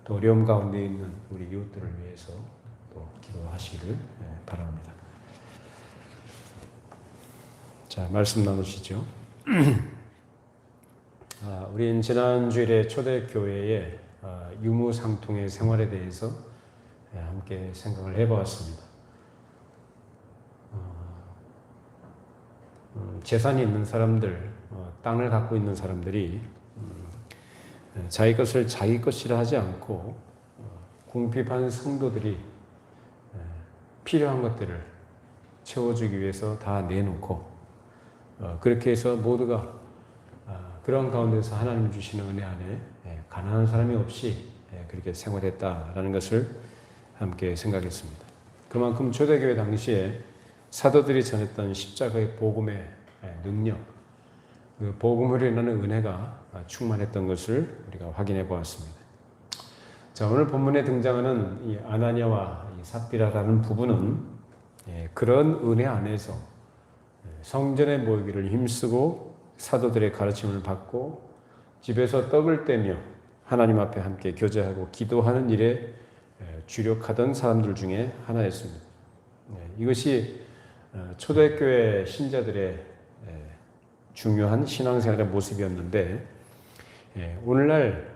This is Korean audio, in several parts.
또 어려움 가운데 있는 우리 이웃들을 위해서 또 기도하시기를 바랍니다. 자, 말씀 나누시죠. 우린 지난 주일에 초대교회의 유무상통의 생활에 대해서 함께 생각을 해보았습니다. 재산이 있는 사람들, 땅을 갖고 있는 사람들이 자기 것을 자기 것이라 하지 않고 궁핍한 성도들이 필요한 것들을 채워주기 위해서 다 내놓고 그렇게 해서 모두가 그런 가운데서 하나님 주시는 은혜 안에 가난한 사람이 없이 그렇게 생활했다라는 것을 함께 생각했습니다. 그만큼 초대교회 당시에 사도들이 전했던 십자가의 복음의 능력, 그 복음으로 인하는 은혜가 충만했던 것을 우리가 확인해 보았습니다. 자, 오늘 본문에 등장하는 이 아나니아와 이 삽비라라는 부부는 그런 은혜 안에서 성전에 모이기를 힘쓰고 사도들의 가르침을 받고 집에서 떡을 떼며 하나님 앞에 함께 교제하고 기도하는 일에 주력하던 사람들 중에 하나였습니다. 이것이 초대교회 신자들의 중요한 신앙생활의 모습이었는데 오늘날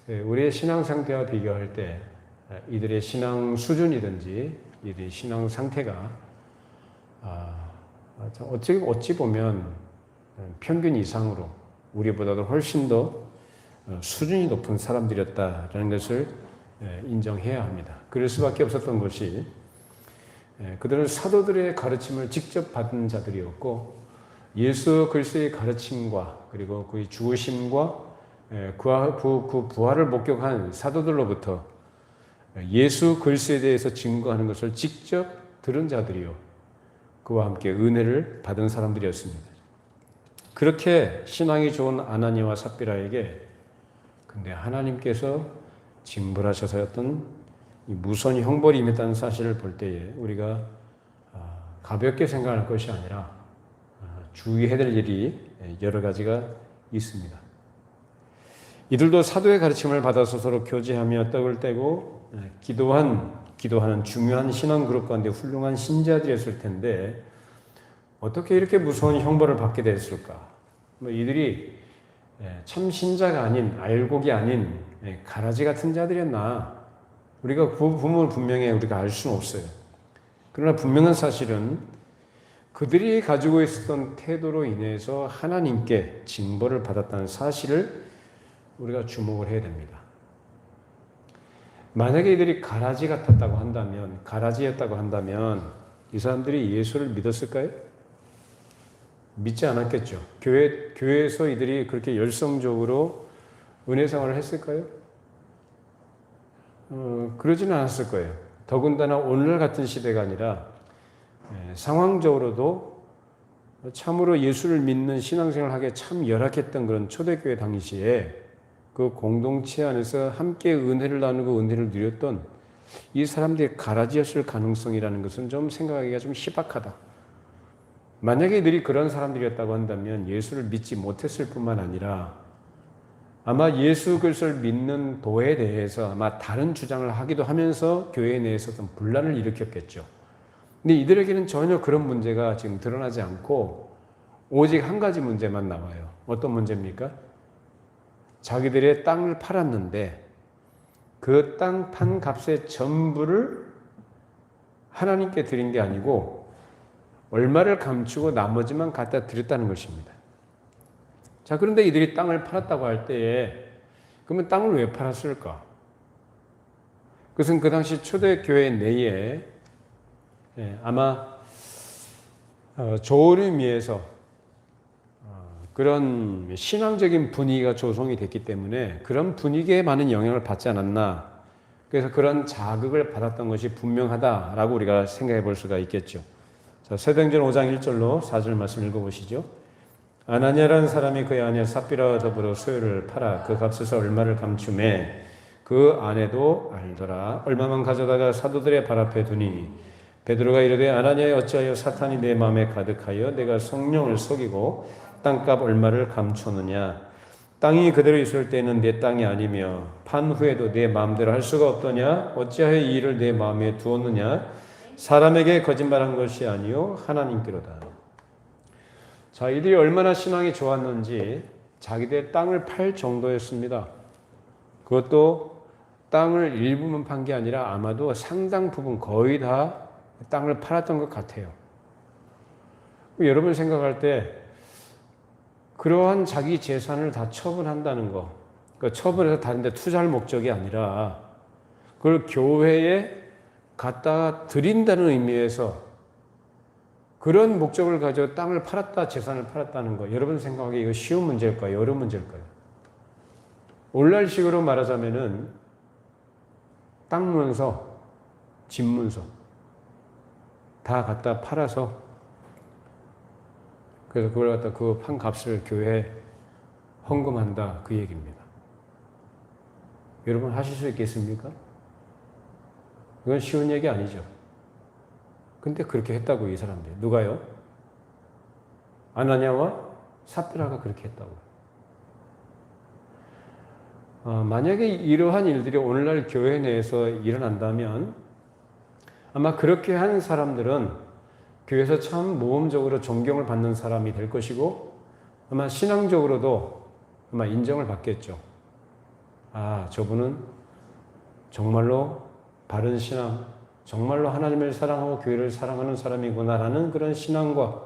우리의 신앙 상태와 비교할 때 이들의 신앙 수준이든지 이들의 신앙 상태가 어찌 보면 평균 이상으로 우리보다도 훨씬 더 수준이 높은 사람들이었다라는 것을 인정해야 합니다. 그럴 수밖에 없었던 것이 그들은 사도들의 가르침을 직접 받은 자들이었고 예수 그리스도의 가르침과 그리고 그의 죽으심과 그 부활을 목격한 사도들로부터 예수 그리스도에 대해서 증거하는 것을 직접 들은 자들이요 그와 함께 은혜를 받은 사람들이었습니다. 그렇게 신앙이 좋은 아나니아와 삽비라에게 근데 하나님께서 징벌하셔서였던 이 무서운 형벌이 임했다는 사실을 볼 때에 우리가 가볍게 생각할 것이 아니라 주의해야 될 일이 여러 가지가 있습니다. 이들도 사도의 가르침을 받아서 서로 교제하며 떡을 떼고 기도하는 중요한 신앙 그룹 가운데 훌륭한 신자들이었을 텐데 어떻게 이렇게 무서운 형벌을 받게 됐을까? 이들이 참 신자가 아닌 알곡이 아닌 가라지 같은 자들이었나? 우리가 그 부분을 분명히 우리가 알 수는 없어요. 그러나 분명한 사실은 그들이 가지고 있었던 태도로 인해서 하나님께 징벌을 받았다는 사실을 우리가 주목을 해야 됩니다. 만약에 이들이 가라지 같았다고 한다면, 가라지였다고 한다면 이 사람들이 예수를 믿었을까요? 믿지 않았겠죠. 교회에서 이들이 그렇게 열성적으로 은혜 생활을 했을까요? 그러지는 않았을 거예요. 더군다나 오늘 같은 시대가 아니라 상황적으로도 참으로 예수를 믿는 신앙생활을 하기에 참 열악했던 그런 초대교회 당시에 그 공동체 안에서 함께 은혜를 나누고 은혜를 누렸던 이 사람들의 가라지였을 가능성이라는 것은 좀 생각하기가 좀 희박하다. 만약에 이들이 그런 사람들이었다고 한다면 예수를 믿지 못했을 뿐만 아니라 아마 예수 그리스도를 믿는 도에 대해서 아마 다른 주장을 하기도 하면서 교회 내에서 좀 분란을 일으켰겠죠. 근데 이들에게는 전혀 그런 문제가 지금 드러나지 않고 오직 한 가지 문제만 나와요. 어떤 문제입니까? 자기들의 땅을 팔았는데 그 땅 판 값의 전부를 하나님께 드린 게 아니고 얼마를 감추고 나머지만 갖다 드렸다는 것입니다. 자, 그런데 이들이 땅을 팔았다고 할 때에 그러면 땅을 왜 팔았을까? 그것은 그 당시 초대교회 내에 아마 좋은 의미에서 그런 신앙적인 분위기가 조성이 됐기 때문에 그런 분위기에 많은 영향을 받지 않았나. 그래서 그런 자극을 받았던 것이 분명하다라고 우리가 생각해 볼 수가 있겠죠. 자, 사도행전 5장 1절로 4절 말씀 읽어보시죠. 아나니아라는 사람이 그의 아내 삽비라와 더불어 소유를 팔아 그 값에서 얼마를 감추매 그 아내도 알더라. 얼마만 가져다가 사도들의 발 앞에 두니 베드로가 이르되 아나니아여 어찌하여 사탄이 내 마음에 가득하여 내가 성령을 속이고 땅값 얼마를 감추느냐. 땅이 그대로 있을 때는 내 땅이 아니며 판 후에도 내 마음대로 할 수가 없더냐? 어찌하여 이 일을 내 마음에 두었느냐? 사람에게 거짓말한 것이 아니요 하나님께로다. 자, 이들이 얼마나 신앙이 좋았는지 자기들 땅을 팔 정도였습니다. 그것도 땅을 일부만 판 게 아니라 아마도 상당 부분 거의 다 땅을 팔았던 것 같아요. 여러분 생각할 때 그러한 자기 재산을 다 처분한다는 거, 그러니까 처분해서 다른 데 투자할 목적이 아니라 그걸 교회에 갖다 드린다는 의미에서 그런 목적을 가지고 땅을 팔았다, 재산을 팔았다는 거, 여러분 생각하기에 이거 쉬운 문제일까요? 어려운 문제일까요? 오늘날식으로 말하자면은 땅 문서, 집 문서 다 갖다 팔아서 그래서 그걸 갖다 그 판 값을 교회에 헌금한다 그 얘기입니다. 여러분 하실 수 있겠습니까? 이건 쉬운 얘기 아니죠. 근데 그렇게 했다고 이 사람들이. 누가요? 아나니아와 삽비라가 그렇게 했다고. 만약에 이러한 일들이 오늘날 교회 내에서 일어난다면 아마 그렇게 한 사람들은 교회에서 참 모범적으로 존경을 받는 사람이 될 것이고 아마 신앙적으로도 아마 인정을 받겠죠. 아, 저분은 정말로 바른 신앙, 정말로 하나님을 사랑하고 교회를 사랑하는 사람이구나라는 그런 신앙과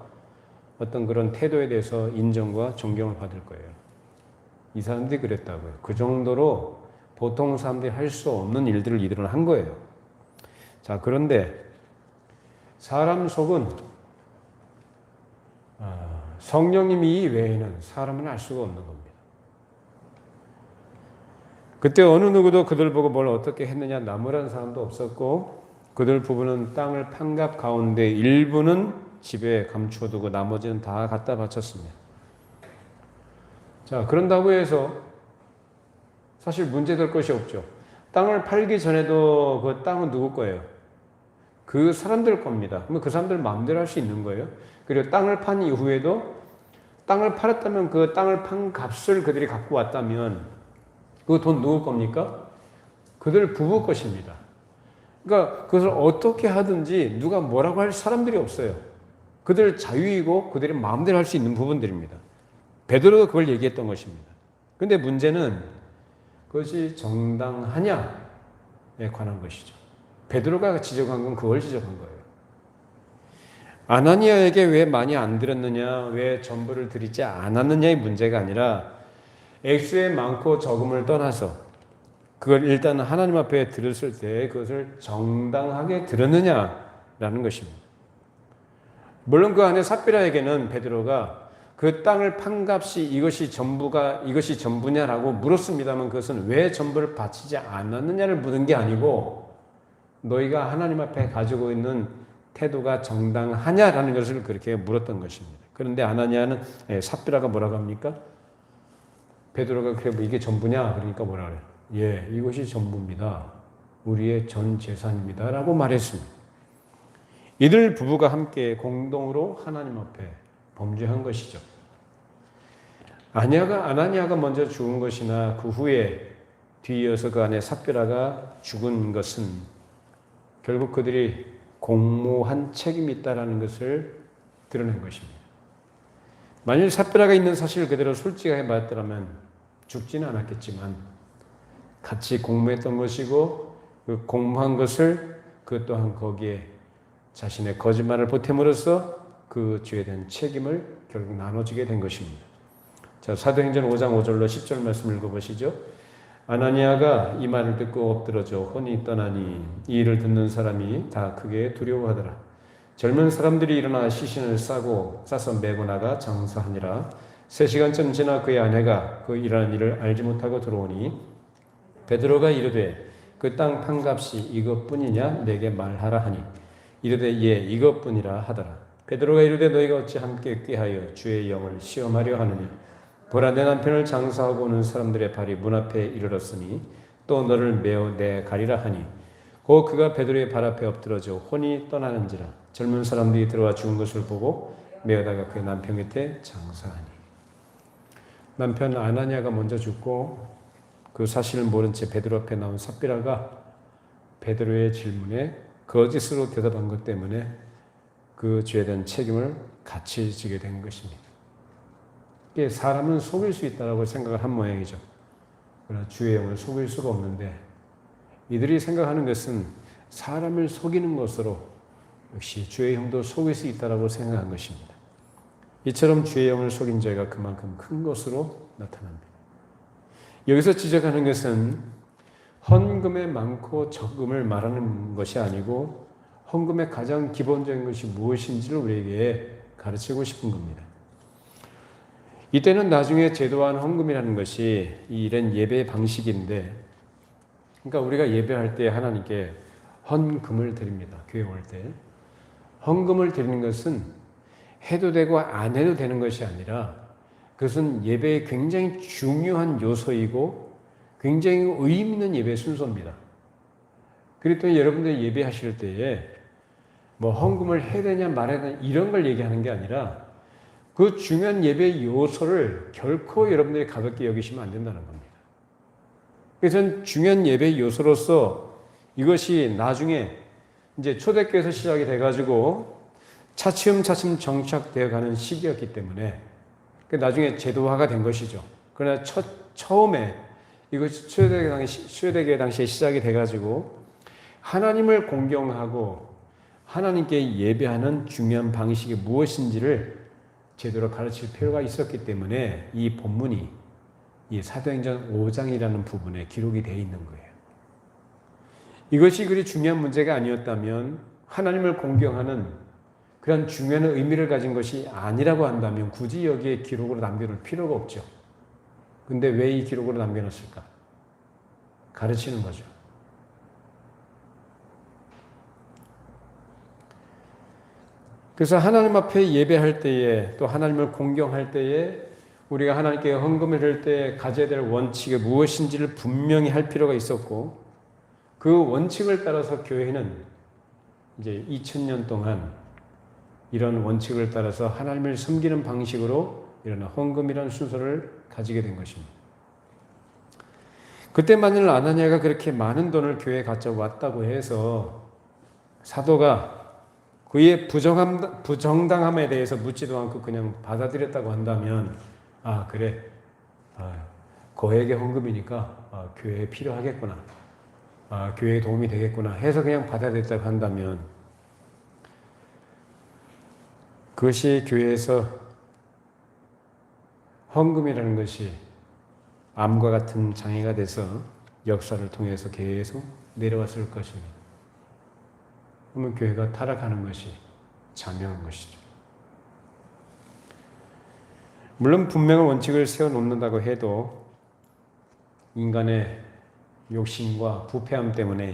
어떤 그런 태도에 대해서 인정과 존경을 받을 거예요. 이 사람들이 그랬다고요. 그 정도로 보통 사람들이 할 수 없는 일들을 이들은 한 거예요. 자, 그런데 사람 속은 성령님이 이외에는 사람은 알 수가 없는 겁니다. 그때 어느 누구도 그들 보고 뭘 어떻게 했느냐 나무라는 사람도 없었고 그들 부부는 땅을 판갑 가운데 일부는 집에 감추어두고 나머지는 다 갖다 바쳤습니다. 자, 그런다고 해서 사실 문제될 것이 없죠. 땅을 팔기 전에도 그 땅은 누구 거예요? 그 사람들 겁니다. 그러면 그 사람들 마음대로 할 수 있는 거예요. 그리고 땅을 판 이후에도 땅을 팔았다면 그 땅을 판 값을 그들이 갖고 왔다면 그 돈 누구 겁니까? 그들 부부 것입니다. 그러니까 그것을 어떻게 하든지 누가 뭐라고 할 사람들이 없어요. 그들 자유이고 그들이 마음대로 할 수 있는 부분들입니다. 베드로가 그걸 얘기했던 것입니다. 그런데 문제는 그것이 정당하냐에 관한 것이죠. 베드로가 지적한 건 그걸 지적한 거예요. 아나니아에게 왜 많이 안 드렸느냐, 왜 전부를 드리지 않았느냐의 문제가 아니라 액수의 많고 적음을 떠나서 그걸 일단 하나님 앞에 드렸을 때 그것을 정당하게 드렸느냐라는 것입니다. 물론 그 안에 삽비라에게는 베드로가 그 땅을 판 값이 이것이 전부냐라고 물었습니다만 그것은 왜 전부를 바치지 않았느냐를 묻은 게 아니고 너희가 하나님 앞에 가지고 있는 태도가 정당하냐라는 것을 그렇게 물었던 것입니다. 그런데 아나니아는 삽비라가 뭐라고 합니까? 베드로가 그래 이게 전부냐? 그러니까 뭐라 그래요? 예, 이것이 전부입니다. 우리의 전 재산입니다. 라고 말했습니다. 이들 부부가 함께 공동으로 하나님 앞에 범죄한 것이죠. 아나니아가 먼저 죽은 것이나 그 후에 뒤이어서 그 안에 삽비라가 죽은 것은 결국 그들이 공모한 책임이 있다는 것을 드러낸 것입니다. 만일 삽비라가 있는 사실을 그대로 솔직하게 말했더라면 죽지는 않았겠지만 같이 공모했던 것이고 그 공모한 것을 그 또한 거기에 자신의 거짓말을 보탬으로써 그 죄에 대한 책임을 결국 나눠지게 된 것입니다. 자, 사도행전 5장 5절로 10절 말씀 읽어보시죠. 아나니아가 이 말을 듣고 엎드러져 혼이 떠나니 이 일을 듣는 사람이 다 크게 두려워하더라. 젊은 사람들이 일어나 시신을 싸서 메고 나가 장사하니라. 3시간쯤 지나 그의 아내가 그 일하는 일을 알지 못하고 들어오니 베드로가 이르되 그 땅 판값이 이것뿐이냐 내게 말하라 하니 이르되 예 이것뿐이라 하더라. 베드로가 이르되 너희가 어찌 함께 꾀하여 주의 영을 시험하려 하느냐. 보라 내 남편을 장사하고 오는 사람들의 발이 문 앞에 이르렀으니 또 너를 메어 내 가리라 하니 곧 그가 베드로의 발 앞에 엎드러져 혼이 떠나는지라. 젊은 사람들이 들어와 죽은 것을 보고 메어다가 그의 남편 곁에 장사하니. 남편 아나니아가 먼저 죽고 그 사실을 모른 채 베드로 앞에 나온 삽비라가 베드로의 질문에 거짓으로 대답한 것 때문에 그 죄에 대한 책임을 같이 지게 된 것입니다. 이게 사람은 속일 수 있다고 생각을 한 모양이죠. 그러나 주의 영을 속일 수가 없는데 이들이 생각하는 것은 사람을 속이는 것으로 역시 주의 영도 속일 수 있다고 생각한 것입니다. 이처럼 주의 영을 속인 죄가 그만큼 큰 것으로 나타납니다. 여기서 지적하는 것은 헌금의 많고 적음을 말하는 것이 아니고 헌금의 가장 기본적인 것이 무엇인지를 우리에게 가르치고 싶은 겁니다. 이때는 나중에 제도화한 헌금이라는 것이 이런 예배 방식인데, 그러니까 우리가 예배할 때 하나님께 헌금을 드립니다. 교회 올 때. 헌금을 드리는 것은 해도 되고 안 해도 되는 것이 아니라 그것은 예배의 굉장히 중요한 요소이고 굉장히 의미 있는 예배 순서입니다. 그리고 또 여러분들이 예배하실 때에 뭐 헌금을 해야 되냐 말아야 되냐 이런 걸 얘기하는 게 아니라 그 중요한 예배 요소를 결코 여러분들이 가볍게 여기시면 안 된다는 겁니다. 그래서 중요한 예배 요소로서 이것이 나중에 이제 초대교회에서 시작이 돼가지고 차츰차츰 정착되어 가는 시기였기 때문에 나중에 제도화가 된 것이죠. 그러나 처음에 이것이 초대교회 당시에 시작이 돼가지고 하나님을 공경하고 하나님께 예배하는 중요한 방식이 무엇인지를 제대로 가르칠 필요가 있었기 때문에 이 본문이 이 사도행전 5장이라는 부분에 기록이 되어 있는 거예요. 이것이 그리 중요한 문제가 아니었다면 하나님을 공경하는 그런 중요한 의미를 가진 것이 아니라고 한다면 굳이 여기에 기록으로 남겨놓을 필요가 없죠. 근데 왜 이 기록으로 남겨놨을까? 가르치는 거죠. 그래서 하나님 앞에 예배할 때에 또 하나님을 공경할 때에 우리가 하나님께 헌금을 할 때 가져야 될 원칙이 무엇인지를 분명히 할 필요가 있었고 그 원칙을 따라서 교회는 이제 2000년 동안 이런 원칙을 따라서 하나님을 섬기는 방식으로 이런 헌금이라는 순서를 가지게 된 것입니다. 그때 만일 아나니아가 그렇게 많은 돈을 교회에 가져왔다고 해서 사도가 그의 부정당함에 대해서 묻지도 않고 그냥 받아들였다고 한다면 그래 거액의 헌금이니까 교회에 필요하겠구나 교회에 도움이 되겠구나 해서 그냥 받아들였다고 한다면 그것이 교회에서 헌금이라는 것이 암과 같은 장애가 돼서 역사를 통해서 계속 내려왔을 것입니다. 그러면 교회가 타락하는 것이 자명한 것이죠. 물론 분명한 원칙을 세워놓는다고 해도 인간의 욕심과 부패함 때문에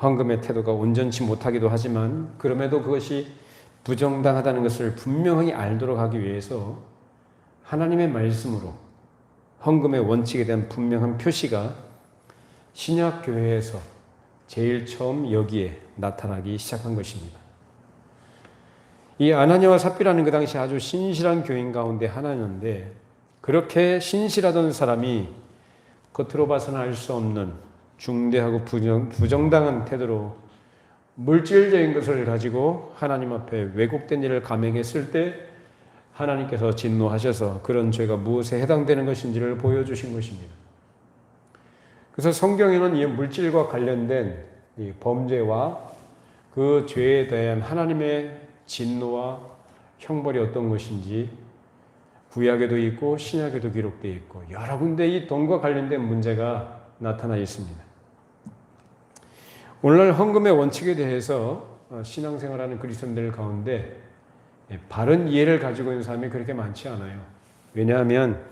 헌금의 태도가 온전치 못하기도 하지만 그럼에도 그것이 부정당하다는 것을 분명하게 알도록 하기 위해서 하나님의 말씀으로 헌금의 원칙에 대한 분명한 표시가 신약 교회에서 제일 처음 여기에 나타나기 시작한 것입니다. 이 아나니아와 삽비라는 그 당시 아주 신실한 교인 가운데 하나였는데 그렇게 신실하던 사람이 겉으로 봐서는 알 수 없는 중대하고 부정당한 태도로 물질적인 것을 가지고 하나님 앞에 왜곡된 일을 감행했을 때 하나님께서 진노하셔서 그런 죄가 무엇에 해당되는 것인지를 보여주신 것입니다. 그래서 성경에는 이 물질과 관련된 이 범죄와 그 죄에 대한 하나님의 진노와 형벌이 어떤 것인지 구약에도 있고 신약에도 기록되어 있고 여러 군데 이 돈과 관련된 문제가 나타나 있습니다. 오늘날 헌금의 원칙에 대해서 신앙생활하는 그리스도인들 가운데 바른 이해를 가지고 있는 사람이 그렇게 많지 않아요. 왜냐하면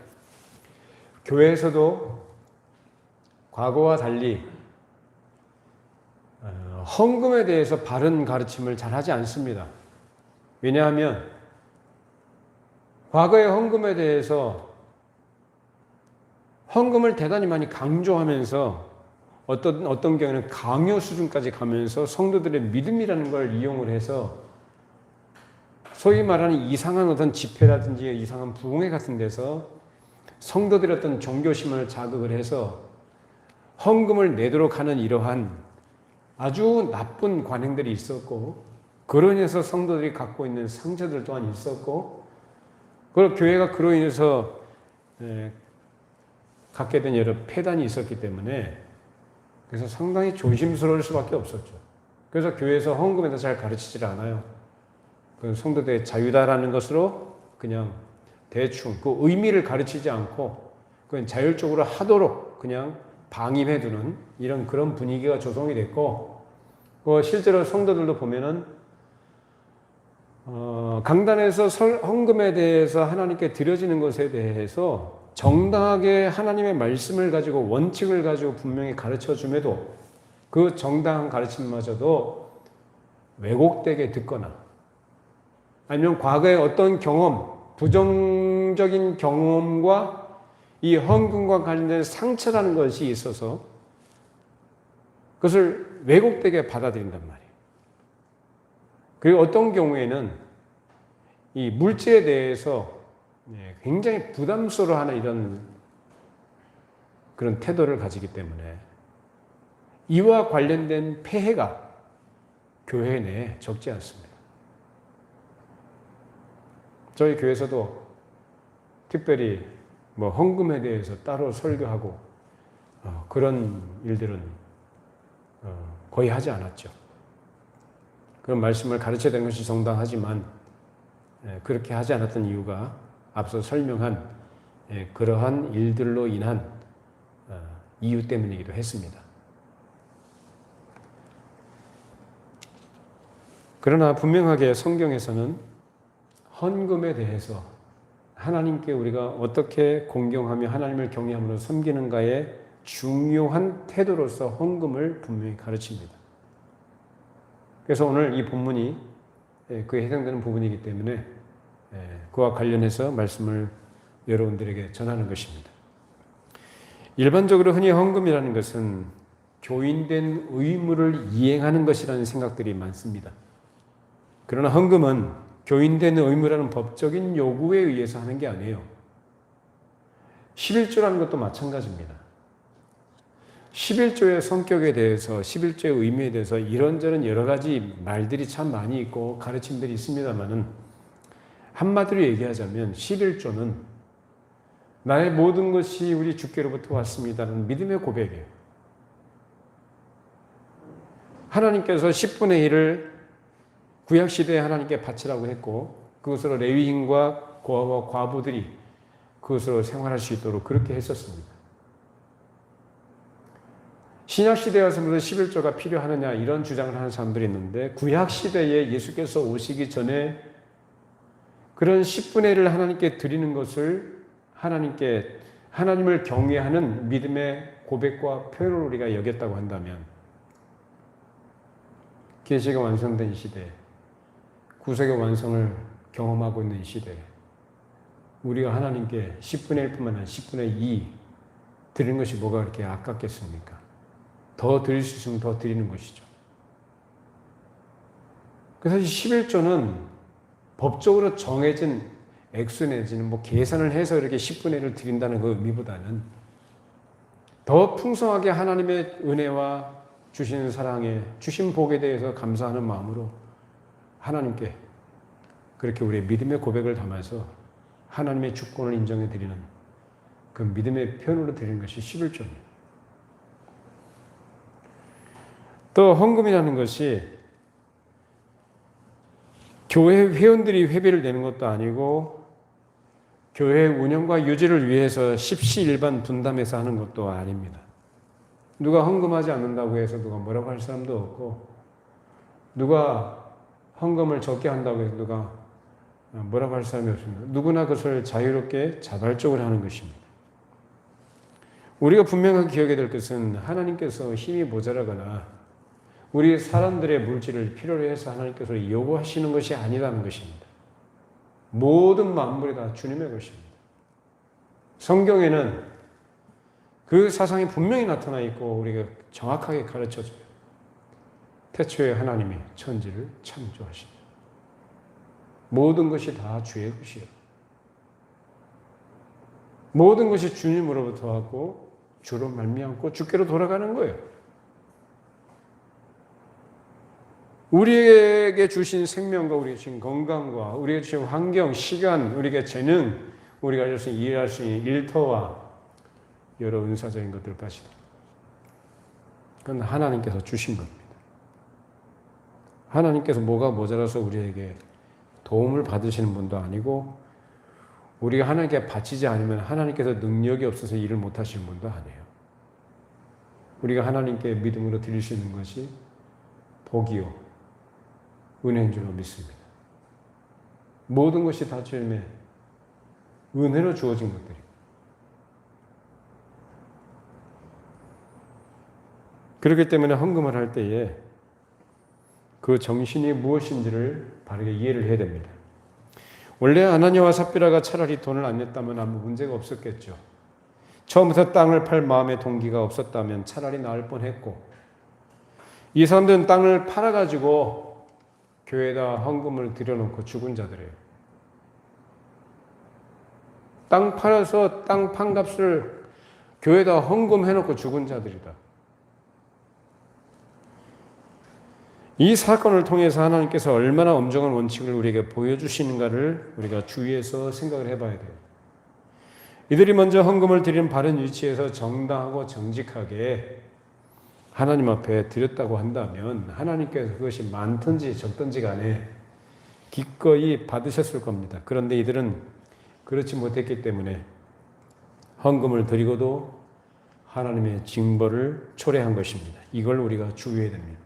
교회에서도 과거와 달리 헌금에 대해서 바른 가르침을 잘 하지 않습니다. 왜냐하면 과거의 헌금에 대해서 헌금을 대단히 많이 강조하면서 어떤 경우에는 강요 수준까지 가면서 성도들의 믿음이라는 걸 이용을 해서 소위 말하는 이상한 어떤 집회라든지 이상한 부흥회 같은 데서 성도들의 어떤 종교심을 자극을 해서 헌금을 내도록 하는 이러한 아주 나쁜 관행들이 있었고, 그로 인해서 성도들이 갖고 있는 상처들 또한 있었고, 그리고 교회가 그로 인해서 갖게 된 여러 폐단이 있었기 때문에, 그래서 상당히 조심스러울 수밖에 없었죠. 그래서 교회에서 헌금에 대해서 잘 가르치질 않아요. 그 성도들의 자유다라는 것으로 그냥 대충 그 의미를 가르치지 않고 그냥 자율적으로 하도록 그냥 방임해두는 이런 그런 분위기가 조성이 됐고, 실제로 성도들도 보면은 강단에서 헌금에 대해서 하나님께 드려지는 것에 대해서 정당하게 하나님의 말씀을 가지고 원칙을 가지고 분명히 가르쳐 줌에도 그 정당한 가르침마저도 왜곡되게 듣거나 아니면 과거의 어떤 경험, 부정적인 경험과 이 헌금과 관련된 상처라는 것이 있어서 그것을 왜곡되게 받아들인단 말이에요. 그리고 어떤 경우에는 이 물질에 대해서 굉장히 부담스러워하는 이런 그런 태도를 가지기 때문에 이와 관련된 폐해가 교회 내에 적지 않습니다. 저희 교회에서도 특별히 뭐 헌금에 대해서 따로 설교하고 그런 일들은 거의 하지 않았죠. 그런 말씀을 가르쳐야 되는 것이 정당하지만 그렇게 하지 않았던 이유가 앞서 설명한 그러한 일들로 인한 이유 때문이기도 했습니다. 그러나 분명하게 성경에서는 헌금에 대해서 하나님께 우리가 어떻게 공경하며 하나님을 경외함으로 섬기는가의 중요한 태도로서 헌금을 분명히 가르칩니다. 그래서 오늘 이 본문이 그에 해당되는 부분이기 때문에 그와 관련해서 말씀을 여러분들에게 전하는 것입니다. 일반적으로 흔히 헌금이라는 것은 교인된 의무를 이행하는 것이라는 생각들이 많습니다. 그러나 헌금은 교인된 의무라는 법적인 요구에 의해서 하는 게 아니에요. 11조라는 것도 마찬가지입니다. 11조의 성격에 대해서, 11조의 의미에 대해서 이런저런 여러 가지 말들이 참 많이 있고 가르침들이 있습니다만은 한마디로 얘기하자면 11조는 나의 모든 것이 우리 주께로부터 왔습니다는 믿음의 고백이에요. 하나님께서 10분의 1을 구약시대에 하나님께 바치라고 했고 그것으로 레위인과 고아와 과부들이 그것으로 생활할 수 있도록 그렇게 했었습니다. 신약시대에 와서 무슨 11조가 필요하느냐 이런 주장을 하는 사람들이 있는데 구약시대에 예수께서 오시기 전에 그런 10분의 1을 하나님께 드리는 것을 하나님을 경외하는 믿음의 고백과 표현을 우리가 여겼다고 한다면 계시가 완성된 시대, 구속의 완성을 경험하고 있는 시대에 우리가 하나님께 10분의 1뿐만 아니라 10분의 2 드리는 것이 뭐가 그렇게 아깝겠습니까? 더 드릴 수 있으면 더 드리는 것이죠. 그래서 11조는 법적으로 정해진 액수 내지는 뭐 계산을 해서 이렇게 10분의 1을 드린다는 그 의미보다는 더 풍성하게 하나님의 은혜와 주시는 사랑에 주신 복에 대해서 감사하는 마음으로 하나님께 그렇게 우리의 믿음의 고백을 담아서 하나님의 주권을 인정해 드리는 그 믿음의 표현으로 드리는 것이 11조입니다. 또 헌금이라는 것이 교회 회원들이 회비를 내는 것도 아니고 교회 운영과 유지를 위해서 십시일반 분담해서 하는 것도 아닙니다. 누가 헌금하지 않는다고 해서 누가 뭐라고 할 사람도 없고 누가 헌금을 적게 한다고 해서 누가 뭐라고 할 사람이 없습니다. 누구나 그것을 자유롭게 자발적으로 하는 것입니다. 우리가 분명하게 기억해야 될 것은 하나님께서 힘이 모자라거나 우리 사람들의 물질을 필요로 해서 하나님께서 요구하시는 것이 아니라는 것입니다. 모든 만물이 다 주님의 것입니다. 성경에는 그 사상이 분명히 나타나 있고 우리가 정확하게 가르쳐줘요. 태초에 하나님이 천지를 창조하시니 모든 것이 다 주의 것이에요. 모든 것이 주님으로부터 하고 주로 말미암고 주께로 돌아가는 거예요. 우리에게 주신 생명과 우리에게 주신 건강과 우리에게 주신 환경, 시간, 우리에게 재능, 우리가 일할 수 있는 일터와 여러 은사적인 것들까지도 그건 하나님께서 주신 겁니다. 하나님께서 뭐가 모자라서 우리에게 도움을 받으시는 분도 아니고 우리가 하나님께 바치지 않으면 하나님께서 능력이 없어서 일을 못하시는 분도 아니에요. 우리가 하나님께 믿음으로 드릴 수 있는 것이 복이요 은혜인 줄로 믿습니다. 모든 것이 다 주님의 은혜로 주어진 것들이에요. 그렇기 때문에 헌금을 할 때에 그 정신이 무엇인지를 바르게 이해를 해야 됩니다. 원래 아나니아와 삽비라가 차라리 돈을 안 냈다면 아무 문제가 없었겠죠. 처음부터 땅을 팔 마음의 동기가 없었다면 차라리 나을 뻔했고, 이 사람들은 땅을 팔아가지고 교회에다 헌금을 들여놓고 죽은 자들이에요. 땅 팔아서 땅 판값을 교회에다 헌금해놓고 죽은 자들이다. 이 사건을 통해서 하나님께서 얼마나 엄정한 원칙을 우리에게 보여주시는가를 우리가 주위에서 생각을 해봐야 돼요. 이들이 먼저 헌금을 드리는 바른 위치에서 정당하고 정직하게 하나님 앞에 드렸다고 한다면 하나님께서 그것이 많든지 적든지 간에 기꺼이 받으셨을 겁니다. 그런데 이들은 그렇지 못했기 때문에 헌금을 드리고도 하나님의 징벌을 초래한 것입니다. 이걸 우리가 주의해야 됩니다.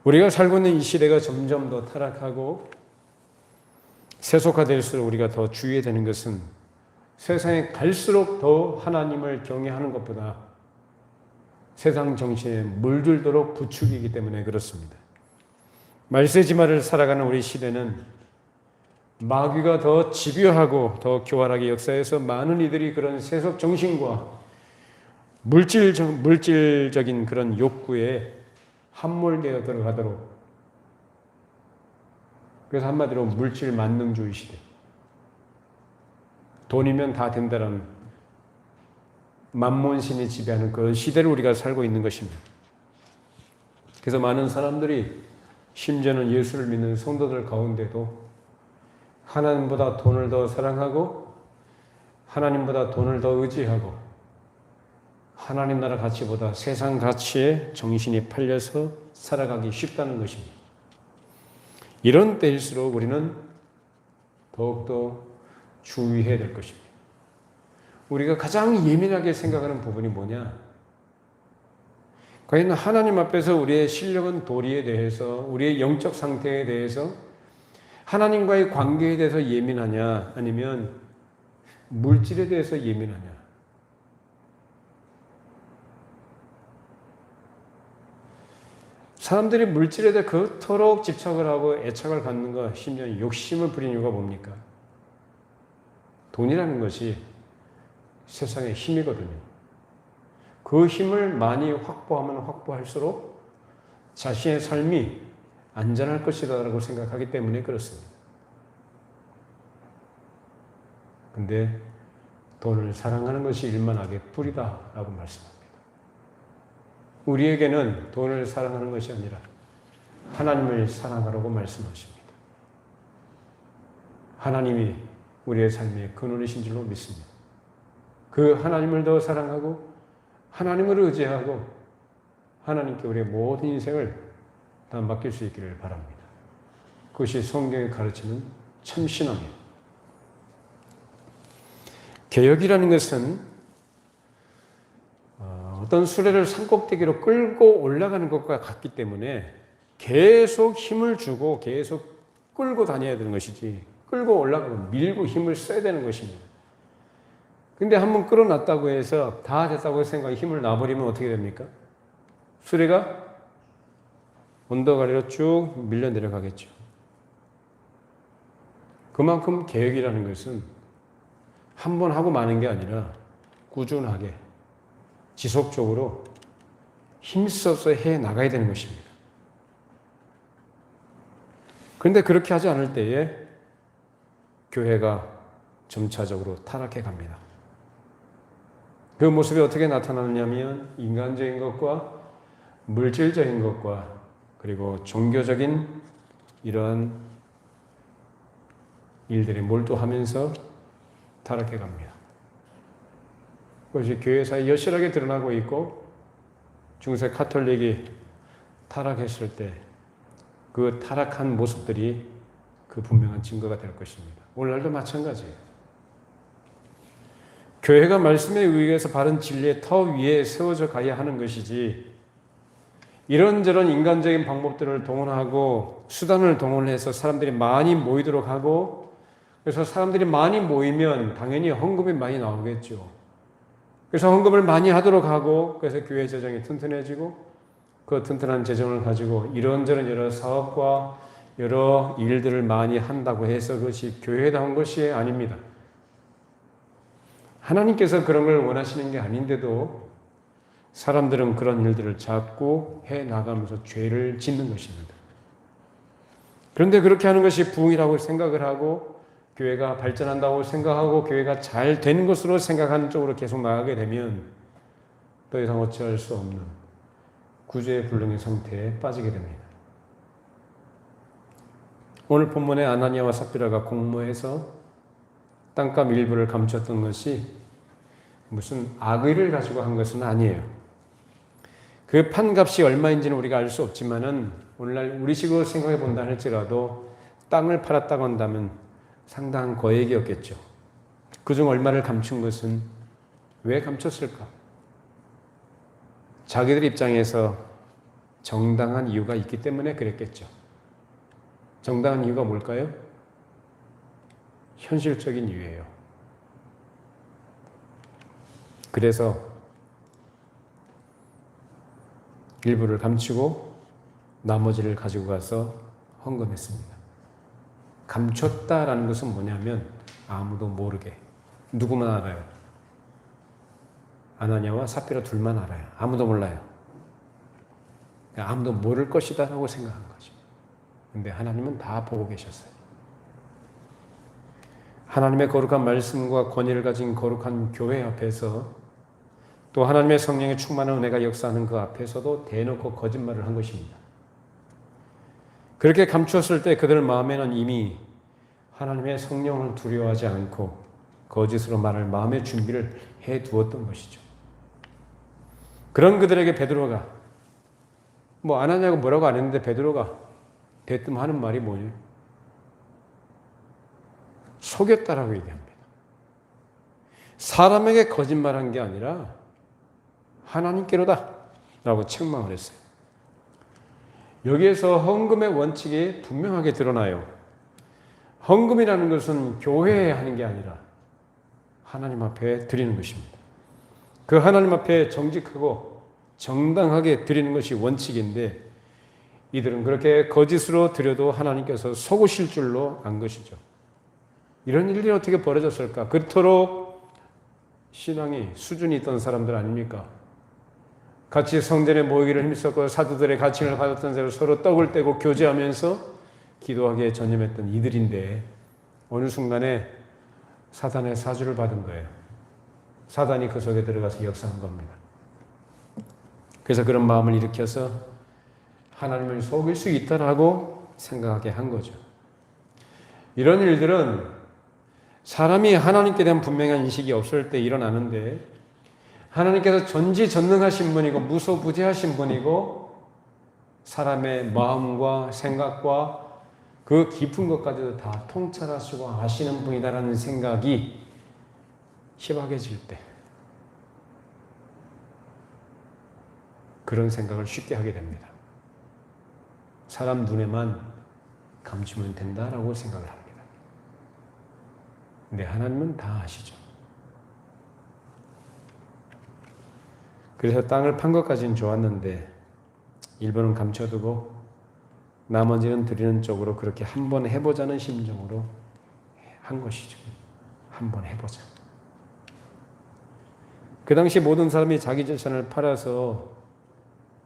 우리가 살고 있는 이 시대가 점점 더 타락하고 세속화될수록 우리가 더 주의해야 되는 것은 세상에 갈수록 더 하나님을 경외하는 것보다 세상 정신에 물들도록 부추기기 때문에 그렇습니다. 말세지마를 살아가는 우리 시대는 마귀가 더 집요하고 더 교활하게 역사해서 많은 이들이 그런 세속 정신과 물질적인 그런 욕구에 함몰되어 들어가도록, 그래서 한마디로 물질 만능주의 시대, 돈이면 다 된다는 만몬신이 지배하는 그 시대를 우리가 살고 있는 것입니다. 그래서 많은 사람들이 심지어는 예수를 믿는 성도들 가운데도 하나님보다 돈을 더 사랑하고 하나님보다 돈을 더 의지하고 하나님 나라 가치보다 세상 가치에 정신이 팔려서 살아가기 쉽다는 것입니다. 이런 때일수록 우리는 더욱더 주의해야 될 것입니다. 우리가 가장 예민하게 생각하는 부분이 뭐냐? 과연 하나님 앞에서 우리의 실력은 도리에 대해서, 우리의 영적 상태에 대해서, 하나님과의 관계에 대해서 예민하냐? 아니면 물질에 대해서 예민하냐? 사람들이 물질에 대해 그토록 집착을 하고 애착을 갖는 것, 심지어 욕심을 부리는 이유가 뭡니까? 돈이라는 것이 세상의 힘이거든요. 그 힘을 많이 확보하면 확보할수록 자신의 삶이 안전할 것이라고 생각하기 때문에 그렇습니다. 근데 돈을 사랑하는 것이 일만하게 뿌리다라고 말씀합니다. 우리에게는 돈을 사랑하는 것이 아니라 하나님을 사랑하라고 말씀하십니다. 하나님이 우리의 삶의 근원이신 줄로 믿습니다. 그 하나님을 더 사랑하고 하나님을 의지하고 하나님께 우리의 모든 인생을 다 맡길 수 있기를 바랍니다. 그것이 성경이 가르치는 참신함입니다. 개혁이라는 것은 어떤 수레를 산꼭대기로 끌고 올라가는 것과 같기 때문에 계속 힘을 주고 계속 끌고 다녀야 되는 것이지, 끌고 올라가고 밀고 힘을 써야 되는 것입니다. 근데 한번 끌어놨다고 해서 다 됐다고 생각하고 힘을 놔버리면 어떻게 됩니까? 수레가 언덕 아래로 쭉 밀려 내려가겠죠. 그만큼 개혁이라는 것은 한 번 하고 마는 게 아니라 꾸준하게 지속적으로 힘써서 해 나가야 되는 것입니다. 그런데 그렇게 하지 않을 때에 교회가 점차적으로 타락해 갑니다. 그 모습이 어떻게 나타나느냐면 인간적인 것과 물질적인 것과 그리고 종교적인 이러한 일들에 몰두하면서 타락해 갑니다. 그것이 교회사에 여실하게 드러나고 있고 중세 카톨릭이 타락했을 때 그 타락한 모습들이 그 분명한 증거가 될 것입니다. 오늘날도 마찬가지예요. 교회가 말씀에 의해서 바른 진리의 터 위에 세워져 가야 하는 것이지 이런저런 인간적인 방법들을 동원하고 수단을 동원해서 사람들이 많이 모이도록 하고 그래서 사람들이 많이 모이면 당연히 헌금이 많이 나오겠죠. 그래서 헌금을 많이 하도록 하고 그래서 교회 재정이 튼튼해지고 그 튼튼한 재정을 가지고 이런저런 여러 사업과 여러 일들을 많이 한다고 해서 그것이 교회다운 것이 아닙니다. 하나님께서 그런 걸 원하시는 게 아닌데도 사람들은 그런 일들을 자꾸 해나가면서 죄를 짓는 것입니다. 그런데 그렇게 하는 것이 부흥이라고 생각을 하고 교회가 발전한다고 생각하고 교회가 잘 되는 것으로 생각하는 쪽으로 계속 나가게 되면 더 이상 어찌할 수 없는 구제불능의 상태에 빠지게 됩니다. 오늘 본문에 아나니아와 삽비라가 공모해서 땅값 일부를 감췄던 것이 무슨 악의를 가지고 한 것은 아니에요. 그 판값이 얼마인지는 우리가 알 수 없지만은 오늘날 우리식으로 생각해 본다 할지라도 땅을 팔았다고 한다면 상당한 거액이었겠죠. 그중 얼마를 감춘 것은 왜 감췄을까? 자기들 입장에서 정당한 이유가 있기 때문에 그랬겠죠. 정당한 이유가 뭘까요? 현실적인 이유예요. 그래서 일부를 감추고 나머지를 가지고 가서 헌금했습니다. 감췄다라는 것은 뭐냐면 아무도 모르게 누구만 알아요. 아나니아와 삽비라 둘만 알아요. 아무도 몰라요. 아무도 모를 것이다 라고 생각한 거죠. 근데 하나님은 다 보고 계셨어요. 하나님의 거룩한 말씀과 권위를 가진 거룩한 교회 앞에서 또 하나님의 성령의 충만한 은혜가 역사하는 그 앞에서도 대놓고 거짓말을 한 것입니다. 그렇게 감추었을 때 그들 마음에는 이미 하나님의 성령을 두려워하지 않고 거짓으로 말할 마음의 준비를 해두었던 것이죠. 그런 그들에게 베드로가 안 하냐고 뭐라고 안 했는데 베드로가 대뜸 하는 말이 뭐냐? 속였다라고 얘기합니다. 사람에게 거짓말한 게 아니라 하나님께로다 라고 책망을 했어요. 여기에서 헌금의 원칙이 분명하게 드러나요. 헌금이라는 것은 교회에 하는 게 아니라 하나님 앞에 드리는 것입니다. 그 하나님 앞에 정직하고 정당하게 드리는 것이 원칙인데 이들은 그렇게 거짓으로 드려도 하나님께서 속으실 줄로 안 것이죠. 이런 일들이 어떻게 벌어졌을까? 그토록 신앙이 수준이 있던 사람들 아닙니까? 같이 성전에 모이기를 힘썼고 사도들의 가칭을 받았던 대로 서로 떡을 떼고 교제하면서 기도하기에 전념했던 이들인데 어느 순간에 사단의 사주를 받은 거예요. 사단이 그 속에 들어가서 역사한 겁니다. 그래서 그런 마음을 일으켜서 하나님을 속일 수 있다라고 생각하게 한 거죠. 이런 일들은 사람이 하나님께 대한 분명한 인식이 없을 때 일어나는데 하나님께서 전지전능하신 분이고 무소부재하신 분이고 사람의 마음과 생각과 그 깊은 것까지도 다 통찰하시고 아시는 분이다라는 생각이 희박해질 때 그런 생각을 쉽게 하게 됩니다. 사람 눈에만 감추면 된다라고 생각을 합니다. 근데 하나님은 다 아시죠. 그래서 땅을 판 것까지는 좋았는데 일부는 감춰두고 나머지는 드리는 쪽으로 그렇게 한번 해보자는 심정으로 한 것이죠. 한번 해보자. 그 당시 모든 사람이 자기 재산을 팔아서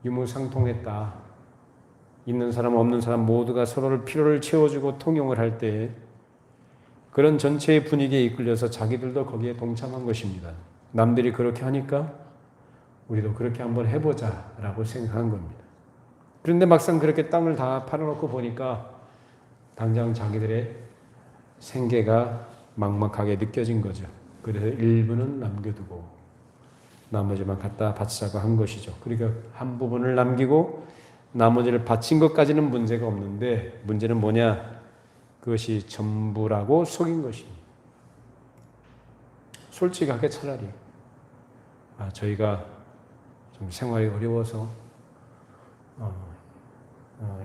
유무상통했다. 있는 사람 없는 사람 모두가 서로를 필요를 채워주고 통용을 할 때 그런 전체의 분위기에 이끌려서 자기들도 거기에 동참한 것입니다. 남들이 그렇게 하니까 우리도 그렇게 한번 해보자라고 생각한 겁니다. 그런데 막상 그렇게 땅을 다 팔아놓고 보니까 당장 자기들의 생계가 막막하게 느껴진 거죠. 그래서 일부는 남겨두고 나머지만 갖다 바치자고 한 것이죠. 그러니까 한 부분을 남기고 나머지를 바친 것까지는 문제가 없는데 문제는 뭐냐? 그것이 전부라고 속인 것입니다. 솔직하게 차라리 저희가 좀 생활이 어려워서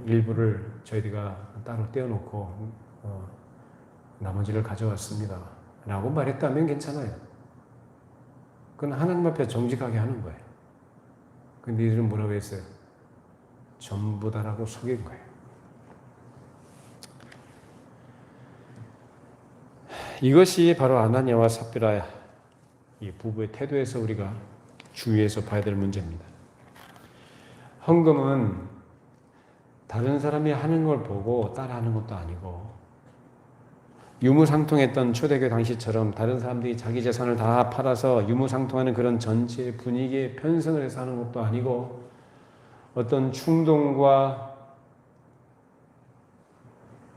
일부를 저희가 따로 떼어놓고 나머지를 가져왔습니다 라고 말했다면 괜찮아요. 그건 하나님 앞에 정직하게 하는 거예요. 근데 이들은 뭐라고 했어요? 전부다라고 속인 거예요. 이것이 바로 아나니아와 삽비라 이 부부의 태도에서 우리가 주의해서 봐야 될 문제입니다. 헌금은 다른 사람이 하는 걸 보고 따라하는 것도 아니고 유무상통했던 초대교회 당시처럼 다른 사람들이 자기 재산을 다 팔아서 유무상통하는 그런 전체 분위기에 편승을 해서 하는 것도 아니고 어떤 충동과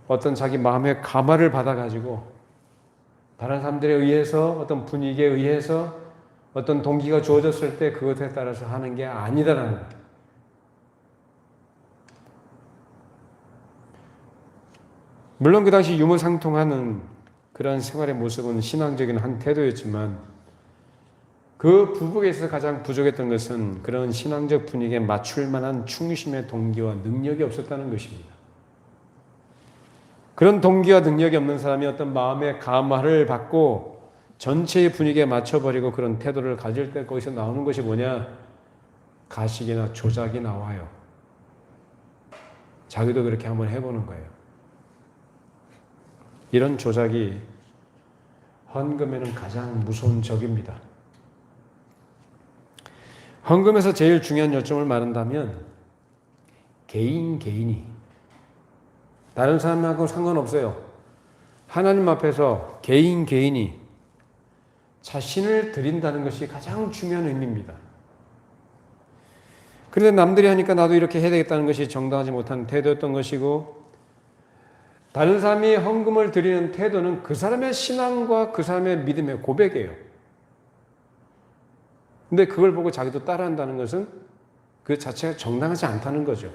어떤 자기 마음의 감화를 받아가지고 다른 사람들에 의해서 어떤 분위기에 의해서 어떤 동기가 주어졌을 때 그것에 따라서 하는 게 아니다라는 거예요. 물론 그 당시 유무상통하는 그런 생활의 모습은 신앙적인 한 태도였지만 그 부부에 있어서 가장 부족했던 것은 그런 신앙적 분위기에 맞출 만한 충심의 동기와 능력이 없었다는 것입니다. 그런 동기와 능력이 없는 사람이 어떤 마음의 감화를 받고 전체의 분위기에 맞춰버리고 그런 태도를 가질 때 거기서 나오는 것이 뭐냐? 가식이나 조작이 나와요. 자기도 그렇게 한번 해보는 거예요. 이런 조작이 헌금에는 가장 무서운 적입니다. 헌금에서 제일 중요한 요점을 말한다면 개인이 다른 사람하고 상관없어요. 하나님 앞에서 개인이 자신을 드린다는 것이 가장 중요한 의미입니다. 그런데 남들이 하니까 나도 이렇게 해야 되겠다는 것이 정당하지 못한 태도였던 것이고 다른 사람이 헌금을 드리는 태도는 그 사람의 신앙과 그 사람의 믿음의 고백이에요. 근데 그걸 보고 자기도 따라한다는 것은 그 자체가 정당하지 않다는 거죠.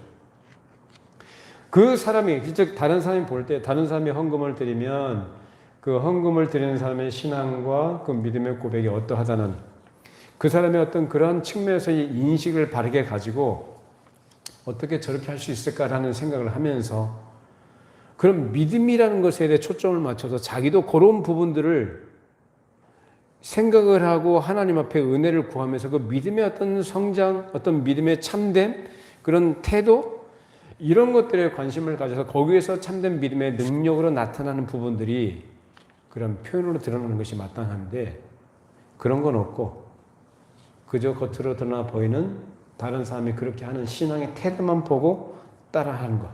그 사람이, 즉 다른 사람이 볼 때 다른 사람이 헌금을 드리면 그 헌금을 드리는 사람의 신앙과 그 믿음의 고백이 어떠하다는 그 사람의 어떤 그런 측면에서의 인식을 바르게 가지고 어떻게 저렇게 할 수 있을까라는 생각을 하면서 그런 믿음이라는 것에 대해 초점을 맞춰서 자기도 그런 부분들을 생각을 하고 하나님 앞에 은혜를 구하면서 그 믿음의 어떤 성장, 어떤 믿음의 참됨, 그런 태도, 이런 것들에 관심을 가져서 거기에서 참된 믿음의 능력으로 나타나는 부분들이 그런 표현으로 드러나는 것이 마땅한데 그런 건 없고 그저 겉으로 드러나 보이는 다른 사람이 그렇게 하는 신앙의 태도만 보고 따라하는 것.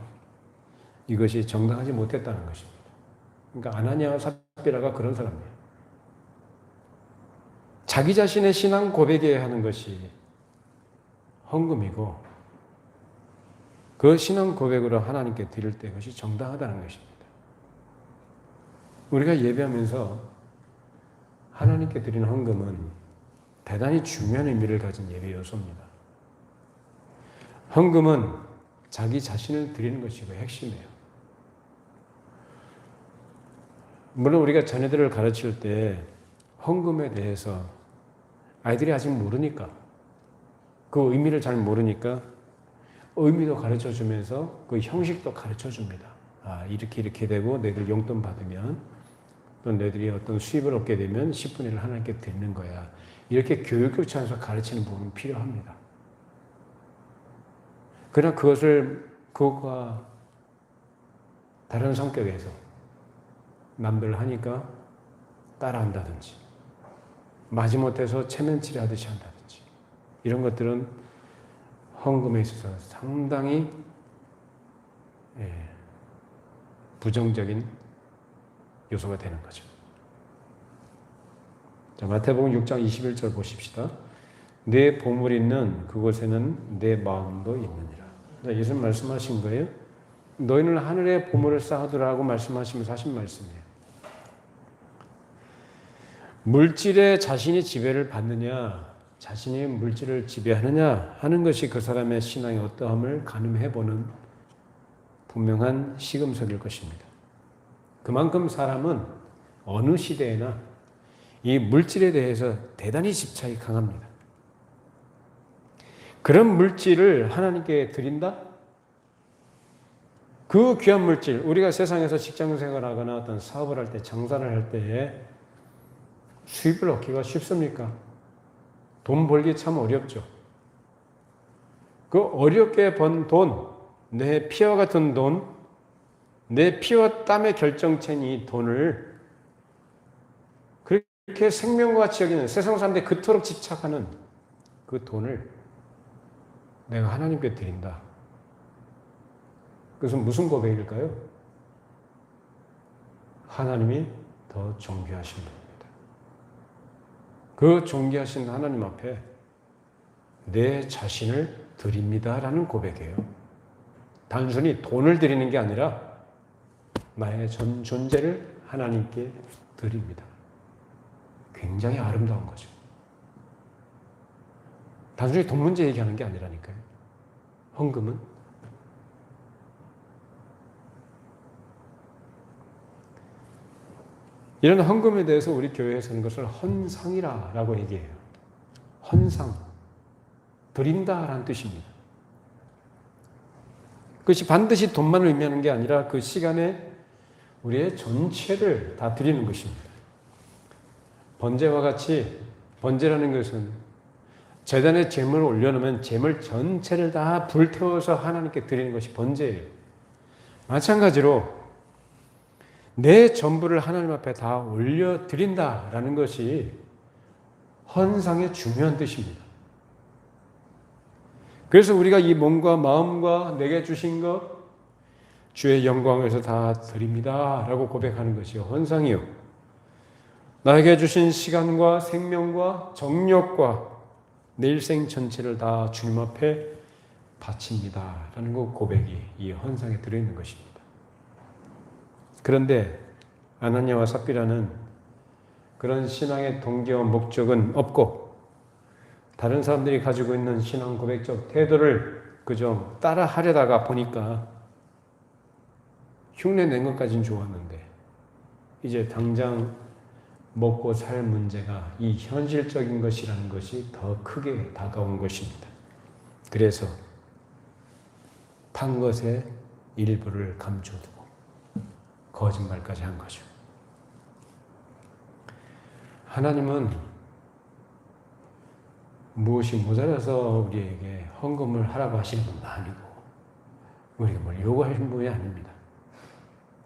이것이 정당하지 못했다는 것입니다. 그러니까 아나니아와 삽비라가 그런 사람이에요. 자기 자신의 신앙 고백에 하는 것이 헌금이고 그 신앙 고백으로 하나님께 드릴 때 그것이 정당하다는 것입니다. 우리가 예배하면서 하나님께 드리는 헌금은 대단히 중요한 의미를 가진 예배 요소입니다. 헌금은 자기 자신을 드리는 것이 그 핵심이에요. 물론 우리가 자녀들을 가르칠 때 헌금에 대해서 아이들이 아직 모르니까 그 의미를 잘 모르니까 의미도 가르쳐주면서 그 형식도 가르쳐줍니다. 이렇게 되고 너희들 용돈 받으면 또 너희들이 어떤 수입을 얻게 되면 10분의 1을 하나님께 드리는 거야. 이렇게 교육교차에서 가르치는 부분이 필요합니다. 그러나 그것과 다른 성격에서 남들 하니까 따라한다든지 마지못해서 체면치레 하듯이 한다든지 이런 것들은 헌금에 있어서 상당히 부정적인 요소가 되는 거죠. 자, 마태복음 6장 21절 보십시다. 내 보물 있는 그곳에는 내 마음도 있느니라. 자, 예수님 말씀하신 거예요. 너희는 하늘에 보물을 쌓아두라고 말씀하시면서 하신 말씀이에요. 물질에 자신이 지배를 받느냐, 자신이 물질을 지배하느냐 하는 것이 그 사람의 신앙의 어떠함을 가늠해보는 분명한 시금석일 것입니다. 그만큼 사람은 어느 시대에나 이 물질에 대해서 대단히 집착이 강합니다. 그런 물질을 하나님께 드린다? 그 귀한 물질, 우리가 세상에서 직장 생활하거나 어떤 사업을 할 때, 장사를 할 때에 수입을 얻기가 쉽습니까? 돈 벌기 참 어렵죠. 그 어렵게 번 돈, 내 피와 같은 돈, 내 피와 땀의 결정체인 이 돈을 그렇게 생명과 같이 여기는 세상 사람들이 그토록 집착하는 그 돈을 내가 하나님께 드린다. 그것은 무슨 고백일까요? 하나님이 더 존귀하신 분입니다. 그 존귀하신 하나님 앞에 내 자신을 드립니다라는 고백이에요. 단순히 돈을 드리는 게 아니라 나의 전 존재를 하나님께 드립니다. 굉장히 아름다운 거죠. 단순히 돈 문제 얘기하는 게 아니라니까요. 헌금은 이런 헌금에 대해서 우리 교회에서는 것을 헌상이라고 얘기해요. 헌상, 드린다라는 뜻입니다. 그것이 반드시 돈만을 의미하는 게 아니라 그 시간에 우리의 전체를 다 드리는 것입니다. 번제와 같이 번제라는 것은 제단에 제물을 올려놓으면 제물 전체를 다 불태워서 하나님께 드리는 것이 번제예요. 마찬가지로 내 전부를 하나님 앞에 다 올려드린다라는 것이 헌상의 중요한 뜻입니다. 그래서 우리가 이 몸과 마음과 내게 주신 것 주의 영광을 위해서 다 드립니다 라고 고백하는 것이 헌상이요. 나에게 주신 시간과 생명과 정력과 내 일생 전체를 다 주님 앞에 바칩니다 라는 그 고백이 이 헌상에 들어있는 것입니다. 그런데 아나니아와 삽비라는 그런 신앙의 동기와 목적은 없고 다른 사람들이 가지고 있는 신앙 고백적 태도를 그저 따라 하려다가 보니까 흉내 낸 것까지는 좋았는데 이제 당장 먹고 살 문제가 이 현실적인 것이라는 것이 더 크게 다가온 것입니다. 그래서 판 것의 일부를 감춰두고 거짓말까지 한 거죠. 하나님은 무엇이 모자라서 우리에게 헌금을 하라고 하시는 건 아니고 우리가 뭘 요구하시는 분이 아닙니다.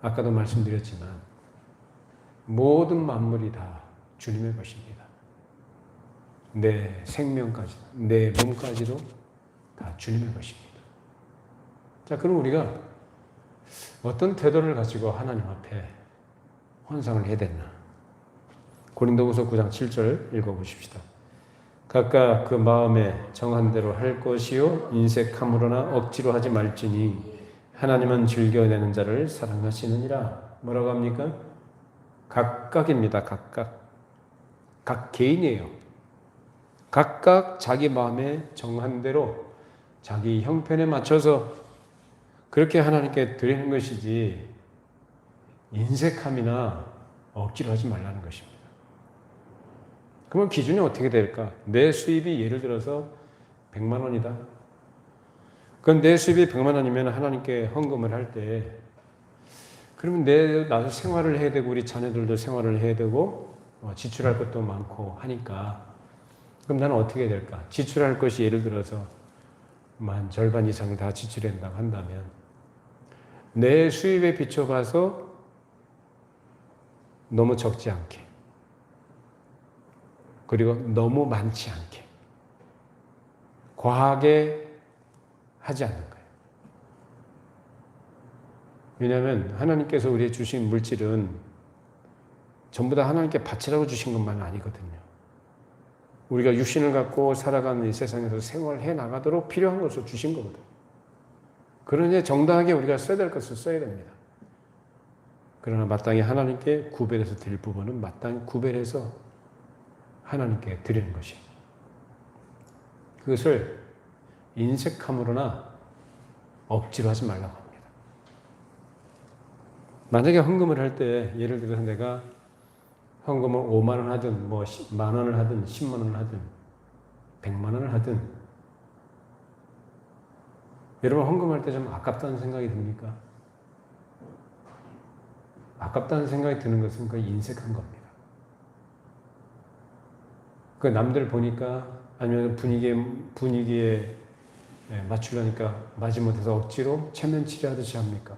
아까도 말씀드렸지만 모든 만물이 다 주님의 것입니다. 내 생명까지, 내 몸까지도 다 주님의 것입니다. 자, 그럼 우리가 어떤 태도를 가지고 하나님 앞에 헌상을 해야 되나? 고린도후서 9장 7절 읽어보십시다. 각각 그 마음에 정한 대로 할 것이요 인색함으로나 억지로 하지 말지니 하나님은 즐겨내는 자를 사랑하시느니라. 뭐라고 합니까? 각각입니다. 각각. 각 개인이에요. 각각 자기 마음에 정한 대로 자기 형편에 맞춰서 그렇게 하나님께 드리는 것이지 인색함이나 억지로 하지 말라는 것입니다. 그러면 기준이 어떻게 될까? 내 수입이 예를 들어서 100만 원이다. 그럼 내 수입이 100만 원이면 하나님께 헌금을 할 때 그러면 나도 생활을 해야 되고 우리 자녀들도 생활을 해야 되고 지출할 것도 많고 하니까 그럼 나는 어떻게 해야 될까? 지출할 것이 예를 들어서 만 절반 이상 다 지출한다고 한다면 내 수입에 비춰봐서 너무 적지 않게 그리고 너무 많지 않게 과하게 하지 않는 거예요. 왜냐하면 하나님께서 우리의 주신 물질은 전부 다 하나님께 바치라고 주신 것만은 아니거든요. 우리가 육신을 갖고 살아가는 이 세상에서 생활해 나가도록 필요한 것을 주신 거거든요. 그러니 정당하게 우리가 써야 될 것을 써야 됩니다. 그러나 마땅히 하나님께 구별해서 드릴 부분은 마땅히 구별해서 하나님께 드리는 것이. 그것을 인색함으로나 억지로 하지 말라고 합니다. 만약에 헌금을 할 때 예를 들어서 내가 헌금을 5만 원 하든 뭐 10만 원을 하든 10만 원을 하든 100만 원을 하든 여러분 헌금할 때 좀 아깝다는 생각이 듭니까? 아깝다는 생각이 드는 것은 그 인색한 겁니다. 그 남들 보니까 아니면 분위기에 맞추려니까 마지못해서 억지로 체면치레 하듯이 합니까?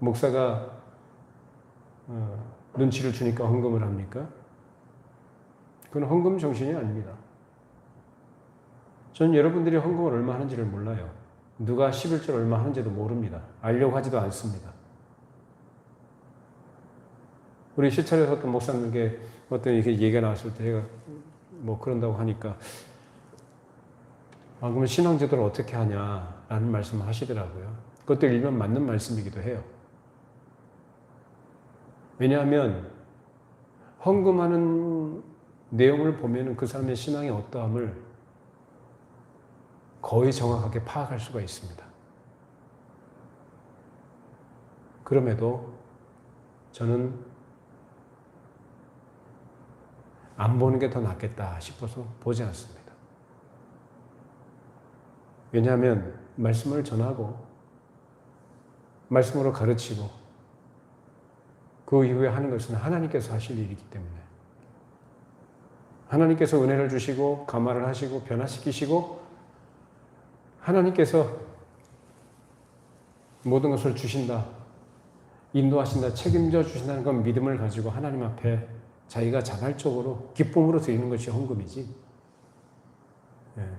목사가 눈치를 주니까 헌금을 합니까? 그건 헌금 정신이 아닙니다. 저는 여러분들이 헌금을 얼마 하는지를 몰라요. 누가 11절 얼마 하는지도 모릅니다. 알려고 하지도 않습니다. 우리 시찰에서 어떤 목사님께 어떤 이렇게 얘기가 나왔을 때 제가 뭐 그런다고 하니까 그러면 신앙제도를 어떻게 하냐라는 말씀을 하시더라고요. 그것도 일면 맞는 말씀이기도 해요. 왜냐하면 헌금하는 내용을 보면 그 사람의 신앙의 어떠함을 거의 정확하게 파악할 수가 있습니다. 그럼에도 저는 안 보는 게 더 낫겠다 싶어서 보지 않습니다. 왜냐하면 말씀을 전하고 말씀으로 가르치고 그 이후에 하는 것은 하나님께서 하실 일이기 때문에 하나님께서 은혜를 주시고 감화를 하시고 변화시키시고 하나님께서 모든 것을 주신다, 인도하신다, 책임져 주신다는 건 믿음을 가지고 하나님 앞에 자기가 자발적으로 기쁨으로 드리는 것이 헌금이지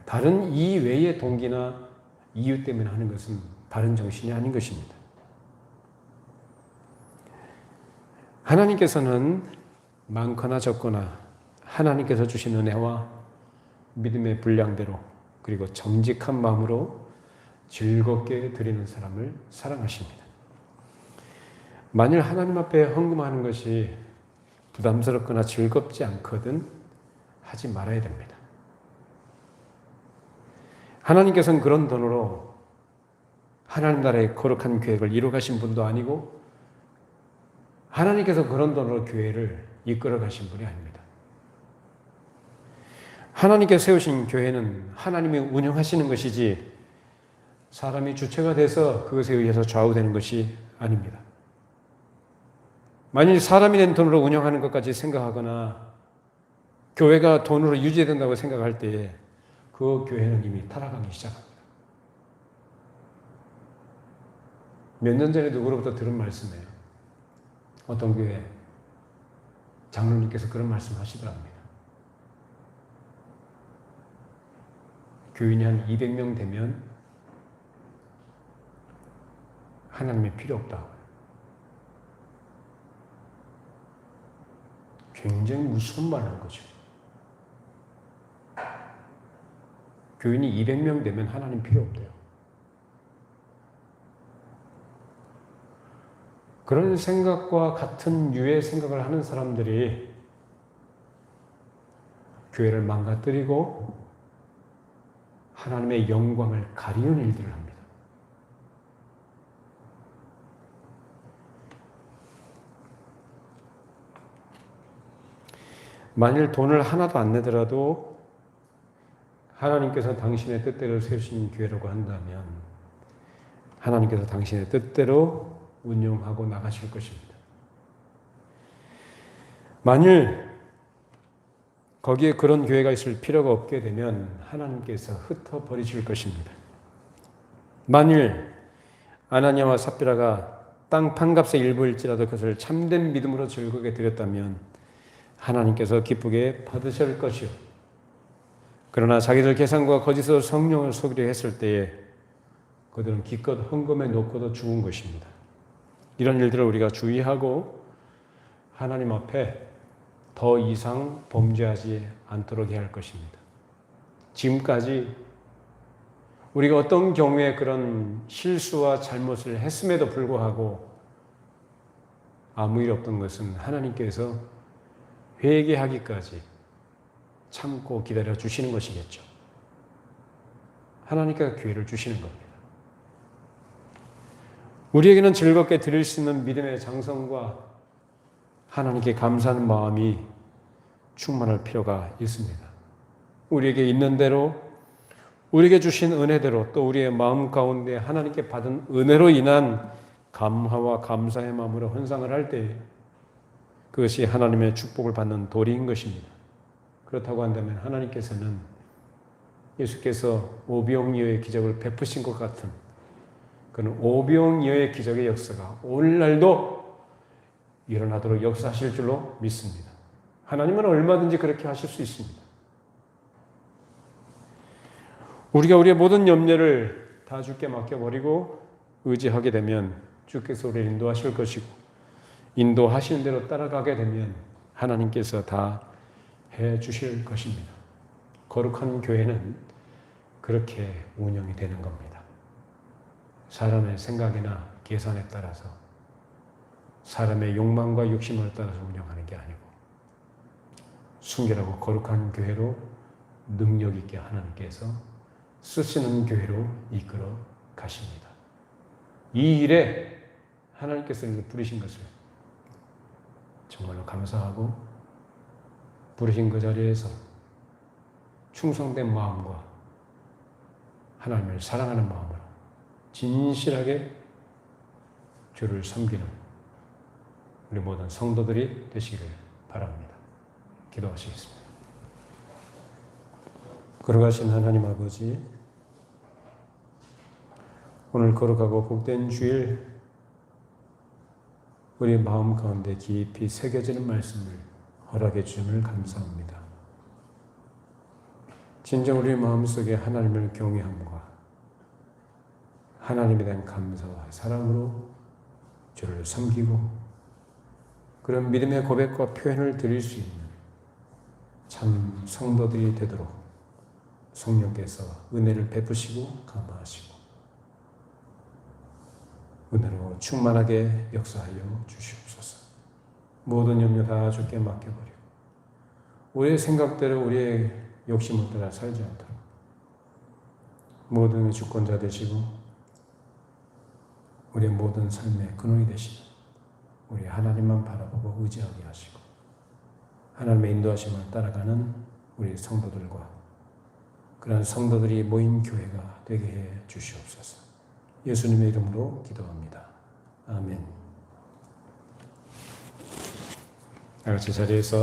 다른 이외의 동기나 이유 때문에 하는 것은 바른 정신이 아닌 것입니다. 하나님께서는 많거나 적거나 하나님께서 주신 은혜와 믿음의 분량대로 그리고 정직한 마음으로 즐겁게 드리는 사람을 사랑하십니다. 만일 하나님 앞에 헌금하는 것이 부담스럽거나 즐겁지 않거든 하지 말아야 됩니다. 하나님께서는 그런 돈으로 하나님 나라의 거룩한 계획을 이루어가신 분도 아니고 하나님께서 그런 돈으로 교회를 이끌어 가신 분이 아닙니다. 하나님께서 세우신 교회는 하나님이 운영하시는 것이지 사람이 주체가 돼서 그것에 의해서 좌우되는 것이 아닙니다. 만일 사람이 낸 돈으로 운영하는 것까지 생각하거나 교회가 돈으로 유지된다고 생각할 때에 그 교회는 이미 타락하기 시작합니다. 몇 년 전에 누구로부터 들은 말씀이에요. 어떤 교회 장로님께서 그런 말씀 하시더랍니다. 교인이 한 200명 되면 하나님이 필요 없다고. 굉장히 무서운 말을 한 거죠. 교인이 200명 되면 하나님 필요 없대요. 그런 생각과 같은 유의 생각을 하는 사람들이 교회를 망가뜨리고 하나님의 영광을 가리는 일들을 합니다. 만일 돈을 하나도 안 내더라도 하나님께서 당신의 뜻대로 세우신 교회라고 한다면 하나님께서 당신의 뜻대로 운영하고 나가실 것입니다. 만일 거기에 그런 교회가 있을 필요가 없게 되면 하나님께서 흩어버리실 것입니다. 만일 아나니아와 삽비라가 땅 판값의 일부일지라도 그것을 참된 믿음으로 즐겁게 드렸다면 하나님께서 기쁘게 받으실 것이요. 그러나 자기들 계산과 거짓으로 성령을 속이려 했을 때에 그들은 기껏 헌금해 놓고도 죽은 것입니다. 이런 일들을 우리가 주의하고 하나님 앞에 더 이상 범죄하지 않도록 해야 할 것입니다. 지금까지 우리가 어떤 경우에 그런 실수와 잘못을 했음에도 불구하고 아무 일 없던 것은 하나님께서 회개하기까지 참고 기다려 주시는 것이겠죠. 하나님께서 기회를 주시는 겁니다. 우리에게는 즐겁게 드릴 수 있는 믿음의 장성과 하나님께 감사하는 마음이 충만할 필요가 있습니다. 우리에게 있는 대로, 우리에게 주신 은혜대로, 또 우리의 마음 가운데 하나님께 받은 은혜로 인한 감화와 감사의 마음으로 헌상을 할 때 그것이 하나님의 축복을 받는 도리인 것입니다. 그렇다고 한다면 하나님께서는 예수께서 오병이어의 기적을 베푸신 것 같은 그런 오병이어의 기적의 역사가 오늘날도 일어나도록 역사하실 줄로 믿습니다. 하나님은 얼마든지 그렇게 하실 수 있습니다. 우리가 우리의 모든 염려를 다 주께 맡겨버리고 의지하게 되면 주께서 우리를 인도하실 것이고, 인도하시는 대로 따라가게 되면 하나님께서 다 해주실 것입니다. 거룩한 교회는 그렇게 운영이 되는 겁니다. 사람의 생각이나 계산에 따라서, 사람의 욕망과 욕심을 따라서 운영하는 게 아니고 순결하고 거룩한 교회로 능력 있게 하나님께서 쓰시는 교회로 이끌어 가십니다. 이 일에 하나님께서 부르신 것을 정말로 감사하고, 부르신 그 자리에서 충성된 마음과 하나님을 사랑하는 마음으로 진실하게 주를 섬기는 우리 모든 성도들이 되시기를 바랍니다. 기도하시겠습니다. 거룩하신 하나님 아버지, 오늘 거룩하고 복된 주일 우리 마음 가운데 깊이 새겨지는 말씀을 허락해 주심을 감사합니다. 진정 우리 마음속에 하나님을 경외함과 하나님에 대한 감사와 사랑으로 주를 섬기고 그런 믿음의 고백과 표현을 드릴 수 있는 참 성도들이 되도록 성령께서 은혜를 베푸시고 감화하시고 은혜로 충만하게 역사하여 주시옵소서. 모든 염려 다 주께 맡겨버리고 우리의 생각대로 우리의 욕심을 따라 살지 않도록 모든 주권자 되시고 우리의 모든 삶의 근원이 되시는 우리 하나님만 바라보고 의지하게 하시고 하나님의 인도하심을 따라가는 우리 성도들과 그런 성도들이 모인 교회가 되게 해 주시옵소서. 예수님의 이름으로 기도합니다. 아멘. 다 같이 자리에서